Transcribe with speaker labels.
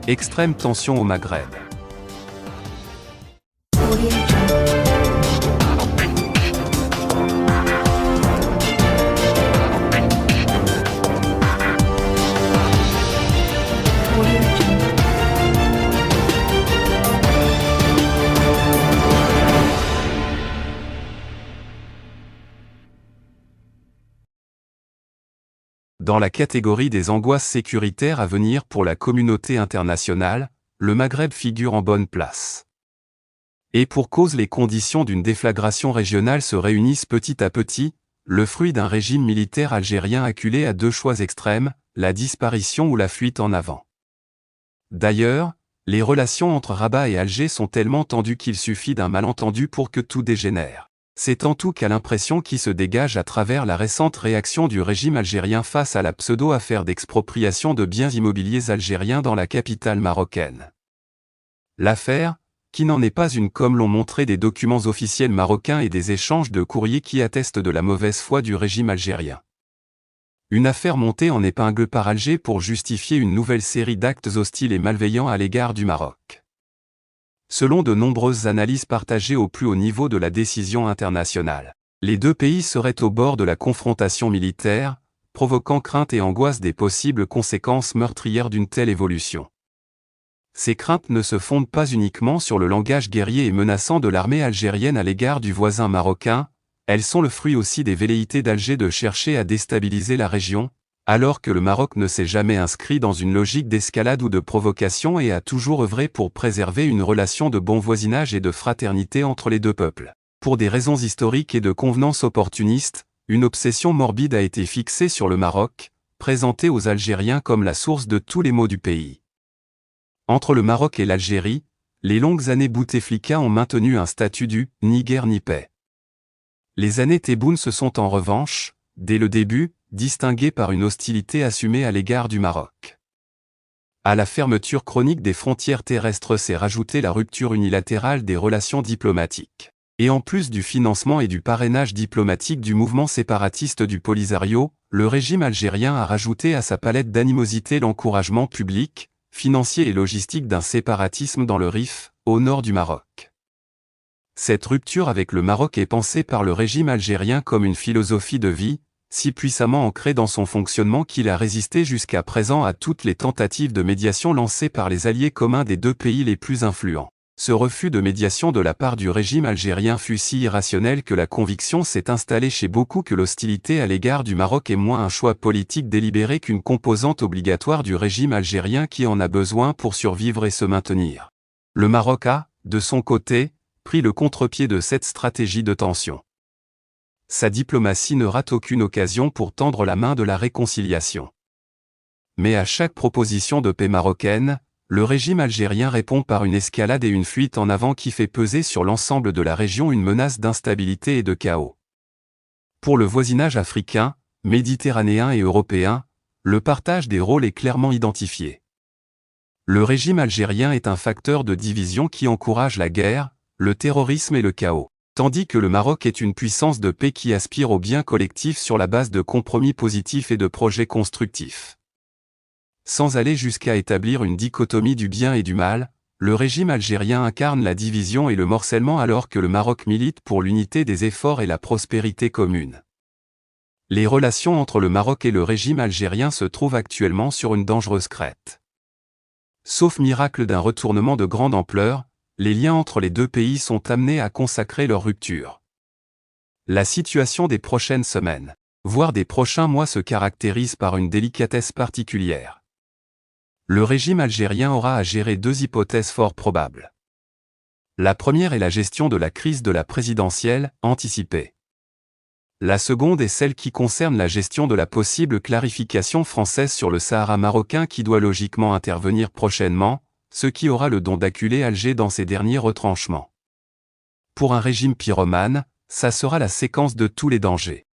Speaker 1: Extrême tension au Maghreb. Dans la catégorie des angoisses sécuritaires à venir pour la communauté internationale, le Maghreb figure en bonne place. Et pour cause, les conditions d'une déflagration régionale se réunissent petit à petit, le fruit d'un régime militaire algérien acculé à deux choix extrêmes, la disparition ou la fuite en avant. D'ailleurs, les relations entre Rabat et Alger sont tellement tendues qu'il suffit d'un malentendu pour que tout dégénère. C'est en tout cas l'impression qui se dégage à travers la récente réaction du régime algérien face à la pseudo-affaire d'expropriation de biens immobiliers algériens dans la capitale marocaine. L'affaire, qui n'en est pas une comme l'ont montré des documents officiels marocains et des échanges de courriers qui attestent de la mauvaise foi du régime algérien. Une affaire montée en épingle par Alger pour justifier une nouvelle série d'actes hostiles et malveillants à l'égard du Maroc. Selon de nombreuses analyses partagées au plus haut niveau de la décision internationale, les deux pays seraient au bord de la confrontation militaire, provoquant crainte et angoisse des possibles conséquences meurtrières d'une telle évolution. Ces craintes ne se fondent pas uniquement sur le langage guerrier et menaçant de l'armée algérienne à l'égard du voisin marocain, elles sont le fruit aussi des velléités d'Alger de chercher à déstabiliser la région, alors que le Maroc ne s'est jamais inscrit dans une logique d'escalade ou de provocation et a toujours œuvré pour préserver une relation de bon voisinage et de fraternité entre les deux peuples. Pour des raisons historiques et de convenance opportuniste, une obsession morbide a été fixée sur le Maroc, présentée aux Algériens comme la source de tous les maux du pays. Entre le Maroc et l'Algérie, les longues années Bouteflika ont maintenu un statut du « ni guerre ni paix ». Les années Tebboune se sont en revanche, dès le début, distinguées par une hostilité assumée à l'égard du Maroc. À la fermeture chronique des frontières terrestres s'est rajoutée la rupture unilatérale des relations diplomatiques. Et en plus du financement et du parrainage diplomatique du mouvement séparatiste du Polisario, le régime algérien a rajouté à sa palette d'animosités l'encouragement public, financier et logistique d'un séparatisme dans le Rif, au nord du Maroc. Cette rupture avec le Maroc est pensée par le régime algérien comme une philosophie de vie, si puissamment ancré dans son fonctionnement qu'il a résisté jusqu'à présent à toutes les tentatives de médiation lancées par les alliés communs des deux pays les plus influents. Ce refus de médiation de la part du régime algérien fut si irrationnel que la conviction s'est installée chez beaucoup que l'hostilité à l'égard du Maroc est moins un choix politique délibéré qu'une composante obligatoire du régime algérien qui en a besoin pour survivre et se maintenir. Le Maroc a, de son côté, pris le contre-pied de cette stratégie de tension. Sa diplomatie ne rate aucune occasion pour tendre la main de la réconciliation. Mais à chaque proposition de paix marocaine, le régime algérien répond par une escalade et une fuite en avant qui fait peser sur l'ensemble de la région une menace d'instabilité et de chaos. Pour le voisinage africain, méditerranéen et européen, le partage des rôles est clairement identifié. Le régime algérien est un facteur de division qui encourage la guerre, le terrorisme et le chaos. Tandis que le Maroc est une puissance de paix qui aspire au bien collectif sur la base de compromis positifs et de projets constructifs. Sans aller jusqu'à établir une dichotomie du bien et du mal, le régime algérien incarne la division et le morcellement alors que le Maroc milite pour l'unité des efforts et la prospérité commune. Les relations entre le Maroc et le régime algérien se trouvent actuellement sur une dangereuse crête. Sauf miracle d'un retournement de grande ampleur, les liens entre les deux pays sont amenés à consacrer leur rupture. La situation des prochaines semaines, voire des prochains mois se caractérise par une délicatesse particulière. Le régime algérien aura à gérer deux hypothèses fort probables. La première est la gestion de la crise de la présidentielle, anticipée. La seconde est celle qui concerne la gestion de la possible clarification française sur le Sahara marocain qui doit logiquement intervenir prochainement, ce qui aura le don d'acculer Alger dans ses derniers retranchements. Pour un régime pyromane, ça sera la séquence de tous les dangers.